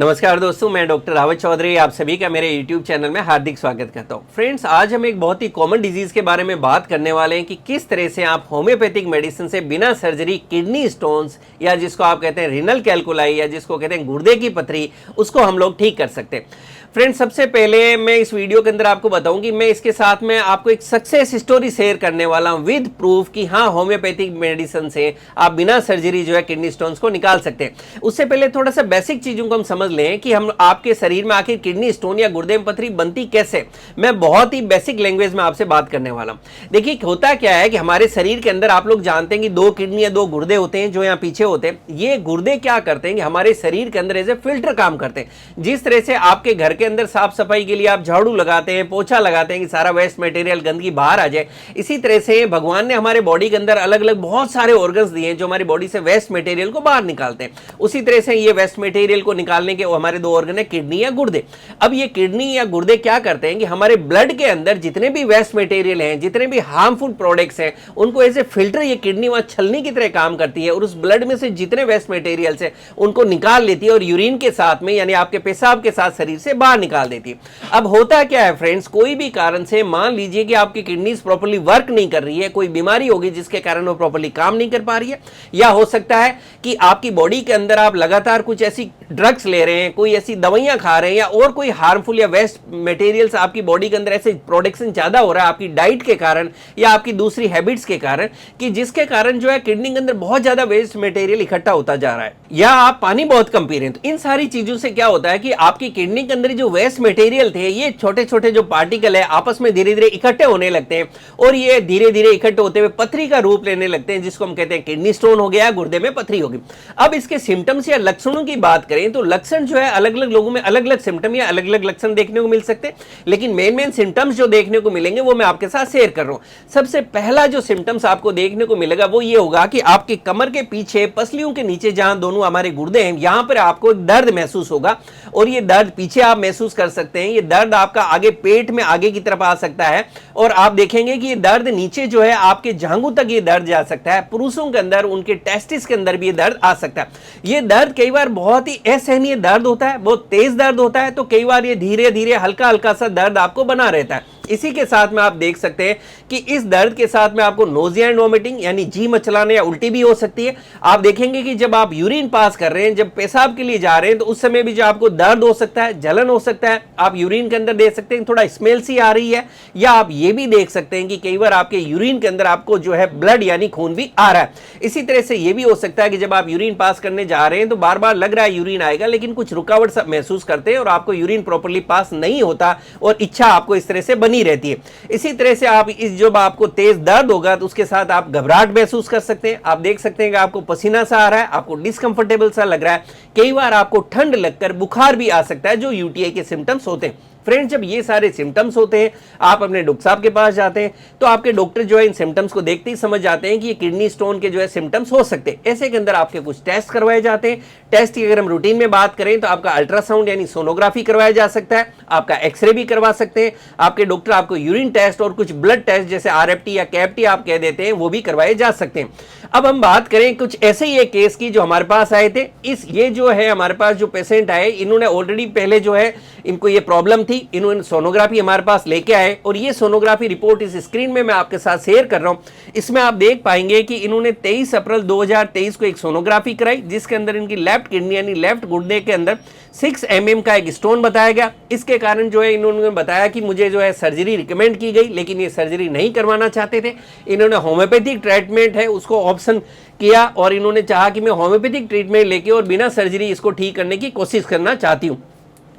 नमस्कार दोस्तों, मैं डॉक्टर रावत चौधरी आप सभी का मेरे YouTube चैनल में हार्दिक स्वागत करता हूं। फ्रेंड्स, आज हम एक बहुत ही कॉमन डिजीज़ के बारे में बात करने वाले हैं कि किस तरह से आप होम्योपैथिक मेडिसिन से बिना सर्जरी किडनी स्टोन्स या जिसको आप कहते हैं रीनल कैल्कुलाई या जिसको कहते हैं गुर्दे की पथरी, उसको हम लोग ठीक कर सकते हैं। फ्रेंड्स, सबसे पहले मैं इस वीडियो के अंदर आपको बताऊं कि मैं इसके साथ में आपको एक सक्सेस स्टोरी शेयर करने वाला हूं विद प्रूफ कि हाँ, होम्योपैथिक मेडिसिन से आप बिना सर्जरी जो है किडनी स्टोन्स को निकाल सकते हैं। उससे पहले थोड़ा सा बेसिक चीज़ों को हम समझ लें कि हम आपके शरीर में आखिर किडनी स्टोन या गुर्दे में पथरी बनती कैसे। मैं बहुत ही बेसिक लैंग्वेज में आपसे बात करने वाला हूं। देखिए, होता क्या है कि हमारे शरीर के अंदर आप लोग जानते हैं कि 2 किडनी या 2 गुर्दे होते हैं जो यहाँ पीछे होते हैं। ये गुर्दे क्या करते हैं कि हमारे शरीर के अंदर एज ए फिल्टर काम करते हैं। जिस तरह से आपके घर के अंदर साफ सफाई के लिए आप झाड़ू लगाते हैं, पोछा लगाते हैं कि सारा वेस्ट मटेरियल गंदगी बाहर आ जाए, इसी तरह से भगवान ने हमारे बॉडी के अंदर अलग अलग बहुत सारे ऑर्गन्स दिए हैं जो हमारी बॉडी से वेस्ट मटेरियल को बाहर निकालते हैं। उसी तरह से ये वेस्ट मटेरियल को निकालने के हमारे 2 ऑर्गन है, किडनी या गुर्दे। अब ये किडनी या गुर्दे क्या करते हैं कि हमारे ब्लड के अंदर जितने भी वेस्ट मटेरियल हैं, जितने भी हार्मफुल प्रोडक्ट्स हैं, उनको एज ए फिल्टर ये किडनी वहां छलनी की तरह काम करती है और उस ब्लड में से जितने वेस्ट मटेरियल्स हैं उनको निकाल लेती है और यूरिन के साथ में यानी आपके पेशाब के साथ शरीर से बाहर निकाल देती है। अब होता क्या है फ्रेंड्स, कोई भी कारण से मान लीजिए कि आपकी किडनीज प्रॉपर्ली वर्क नहीं कर रही है, कोई बीमारी होगी जिसके कारण वो प्रॉपर्ली काम नहीं कर पा रही है, या हो सकता है कि आपकी बॉडी के अंदर आप लगातार कुछ ऐसी ड्रग्स ले रहे हैं, कोई ऐसी दवाइयां खा रहे हैं या और कोई हार्मफुल या वेस्ट मटेरियल्स आपकी बॉडी के अंदर ऐसे प्रोडक्शन ज्यादा हो रहा है आपकी डाइट के कारण या आपकी दूसरी हैबिट्स के कारण कि जिसके कारण जो है किडनी के अंदर बहुत ज्यादा वेस्ट मटेरियल इकट्ठा होता जा रहा है, या आप पानी बहुत कम पी रहे हैं। तो इन सारी चीजों से क्या होता है कि आपकी किडनी के अंदर जो वेस्ट मटेरियल थे, ये छोटे छोटे जो पार्टिकल है आपस में धीरे धीरे इकट्ठे होने लगते हैं और ये धीरे धीरे इकट्ठे होते हुए पथरी का रूप लेने लगते हैं, जिसको हम कहते हैं किडनी स्टोन हो गया, गुर्दे में पथरी होगी। अब इसके सिम्टम्स या लक्षणों की बात करें तो लक्षण जो है अलग अलग लोगों में अलग अलग सिम्टम या अलग अलग लक्षण देखने को मिल सकते हैं, लेकिन मेन सिम्टम्स जो देखने को मिलेंगे वो मैं आपके साथ शेयर कर रहा हूं। सबसे पहला जो सिम्टम्स आपको देखने को मिलेगा वो ये होगा कि आपके कमर के पीछे पसलियों के नीचे जहां दोनों हमारे गुर्दे हैं, यहां पर आपको एक दर्द महसूस होगा और ये दर्द पीछे आप महसूस कर सकते हैं। ये दर्द आपका आगे पेट में आगे की तरफ आ सकता है और आप देखेंगे कि ये दर्द नीचे जो है आपके जांघों तक ये दर्द जा सकता है। पुरुषों के अंदर उनके टेस्टिस के अंदर भी ये दर्द आ सकता है। ये दर्द कई बार बहुत ही असहनीय दर्द होता है, बहुत तेज दर्द होता है, तो कई बार ये धीरे धीरे हल्का हल्का सा दर्द आपको बना रहता है। इसी के साथ में आप देख सकते हैं कि इस दर्द के साथ में आपको नोजिया एंड वोमिटिंग यानी जी मचलाने या उल्टी भी हो सकती है। आप देखेंगे कि जब आप यूरिन पास कर रहे हैं, जब पेशाब के लिए जा रहे हैं, तो उस समय भी जो आपको दर्द हो सकता है, जलन हो सकता है। आप यूरिन के अंदर देख सकते हैं थोड़ा स्मेल सी आ रही है, या आप ये भी देख सकते हैं कि कई बार आपके यूरिन के अंदर आपको जो है ब्लड यानी खून भी आ रहा है। इसी तरह से ये भी हो सकता है कि जब आप यूरिन पास करने जा रहे हैं तो बार बार लग रहा है यूरिन आएगा, लेकिन कुछ रुकावट सब महसूस करते हैं और आपको यूरिन प्रॉपर्ली पास नहीं होता और इच्छा आपको इस तरह से बनी रहती है। इसी तरह से आप इस जब आपको तेज दर्द होगा तो उसके साथ आप घबराहट महसूस कर सकते हैं। आप देख सकते हैं कि आपको पसीना सा आ रहा है, आपको डिस्कंफर्टेबल सा लग रहा है, कई बार आपको ठंड लगकर बुखार भी आ सकता है, जो यूटीआई के सिम्टम्स होते हैं। फ्रेंड्स, जब ये सारे सिम्टम्स होते हैं, आप अपने डॉक्टर साहब के पास जाते हैं तो आपके डॉक्टर जो है इन सिम्टम्स को देखते ही समझ जाते हैं कि ये किडनी स्टोन के जो है सिम्टम्स हो सकते हैं। ऐसे के अंदर आपके कुछ टेस्ट करवाए जाते हैं। टेस्ट की अगर हम रूटीन में बात करें तो आपका अल्ट्रासाउंड यानी सोनोग्राफी करवाया जा सकता है, आपका एक्सरे भी करवा सकते हैं। आपके डॉक्टर आपको यूरिन टेस्ट और कुछ ब्लड टेस्ट जैसे आरएफटी या कैपटी आप कह देते हैं, वो भी करवाए जा सकते हैं। अब हम बात करें कुछ ऐसे ही एक केस की जो हमारे पास आए थे। ये जो है हमारे पास जो पेशेंट आए, इन्होंने ऑलरेडी पहले जो है इनको ये प्रॉब्लम थी, इन्होंने सोनोग्राफी हमारे पास लेके आए और ये सोनोग्राफी रिपोर्ट इस स्क्रीन में मैं आपके साथ शेयर कर रहा हूं। इसमें आप देख पाएंगे कि इन्होंने 23 अप्रैल 2023 को एक सोनोग्राफी कराई, जिसके अंदर इनकी लेफ्ट किडनी यानी लेफ्ट गुर्दे के अंदर 6 mm का एक स्टोन बताया गया। इसके कारण जो है इन्होंने बताया कि मुझे जो है सर्जरी रिकमेंड की गई, लेकिन ये सर्जरी नहीं करवाना चाहते थे। इन्होंने होम्योपैथिक ट्रीटमेंट है उसको ऑप्शन किया और इन्होंने चाहा कि मैं होम्योपैथिक ट्रीटमेंट लेके और बिना सर्जरी इसको ठीक करने की कोशिश करना चाहती हूँ।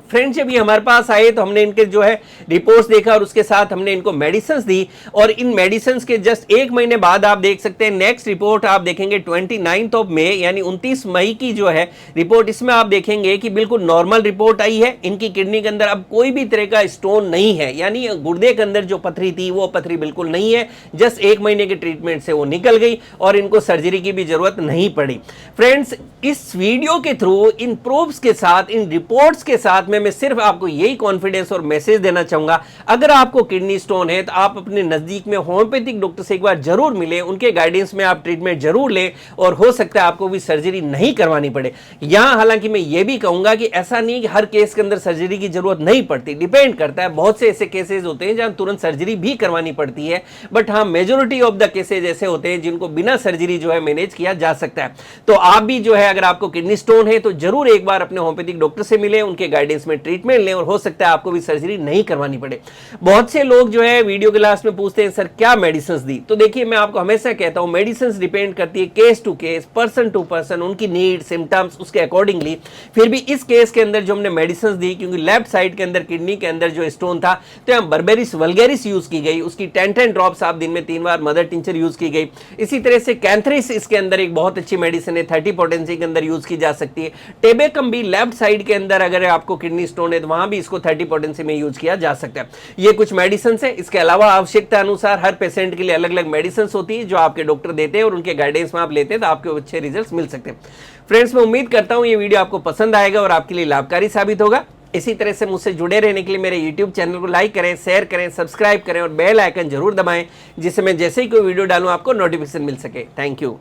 फ्रेंड्स, जब ये हमारे पास आए तो हमने इनके जो है रिपोर्ट्स देखा और उसके साथ हमने इनको मेडिसिन दी और इन मेडिसिन के जस्ट 1 महीने बाद आप देख सकते हैं नेक्स्ट रिपोर्ट आप देखेंगे 29 मई यानी 29 मई की जो है रिपोर्ट। इसमें आप देखेंगे कि बिल्कुल नॉर्मल रिपोर्ट आई है। इनकी किडनी के अंदर अब कोई भी तरह का स्टोन नहीं है, यानी गुर्दे के अंदर जो पथरी थी वो पथरी बिल्कुल नहीं है। जस्ट 1 महीने के ट्रीटमेंट से वो निकल गई और इनको सर्जरी की भी जरूरत नहीं पड़ी। फ्रेंड्स, इस वीडियो के थ्रू इन प्रूफ्स के साथ, इन रिपोर्ट्स के साथ में मैं सिर्फ आपको यही कॉन्फिडेंस और मैसेज देना चाहूंगा, अगर आपको किडनी स्टोन है तो आप अपने नजदीक में होम्योपैथिक डॉक्टर से एक बार जरूर मिले, उनके गाइडेंस में आप ट्रीटमेंट जरूर लें और हो सकता है आपको भी सर्जरी नहीं करवानी पड़े। यहां हालांकि मैं ये भी कहूंगा कि ऐसा नहीं कि हर केस के अंदर सर्जरी की जरूरत नहीं पड़ती, डिपेंड करता है। बहुत से ऐसे केसेस होते हैं जहां तुरंत सर्जरी भी करवानी पड़ती है, बट हाँ मेजोरिटी ऑफ द केसेज ऐसे होते हैं जिनको बिना सर्जरी जो है मैनेज किया जा सकता है। तो आप भी जो है अगर आपको किडनी स्टोन है तो जरूर एक बार अपने होम्योपैथिक डॉक्टर से मिले, उनके गाइडेंस में ट्रीटमेंट लें और हो सकता है आपको भी सर्जरी नहीं करवानी पड़े। बहुत से लोग जो है वीडियो के लास्ट में पूछते हैं सर क्या मेडिसिन दी, तो देखिए मैं आपको हमेशा कहता हूं मेडिसिन डिपेंड करती है case to case, person to person, उनकी नीड सिम्टम्स उसके अकॉर्डिंगली। फिर भी इस केस के अंदर जो हमने मेडिसिन दी, क्योंकि लेफ्ट साइड के अंदर किडनी के अंदर जो स्टोन था तो यहाँ बर्बेरिस वल्गेरिस यूज की गई, उसकी 10 ड्रॉप्स आप दिन में 3 बार मदर टिंचर यूज की गई। इसी तरह से कैंथरिस इसके अंदर एक बहुत अच्छी मेडिसिन है, 30 पोटेंसी के अंदर यूज की जा सकती है। टेबेकम भी लेफ्ट साइड के अंदर अगर आपको किडनी स्टोन है तो वहां भी इसको 30 पोटेंसी में यूज किया जा सकता है। ये कुछ मेडिसिन है। इसके अलावा आवश्यकता अनुसार हर पेशेंट के लिए अलग अलग मेडिसिन होती है जो आपके डॉक्टर देते हैं और उनके गाइडेंस में आप लेते हैं तो आपके अच्छे रिजल्ट मिल सकते हैं। फ्रेंड्स मैं उम्मीद करता हूं ये वीडियो आपको पसंद आएगा और आपके लिए लाभकारी साबित होगा। इसी तरह से मुझसे जुड़े रहने के लिए मेरे YouTube चैनल को लाइक करें, शेयर करें, सब्सक्राइब करें और बेल आइकन जरूर दबाएं, जिससे मैं जैसे ही कोई वीडियो डालूं आपको नोटिफिकेशन मिल सके। Thank you.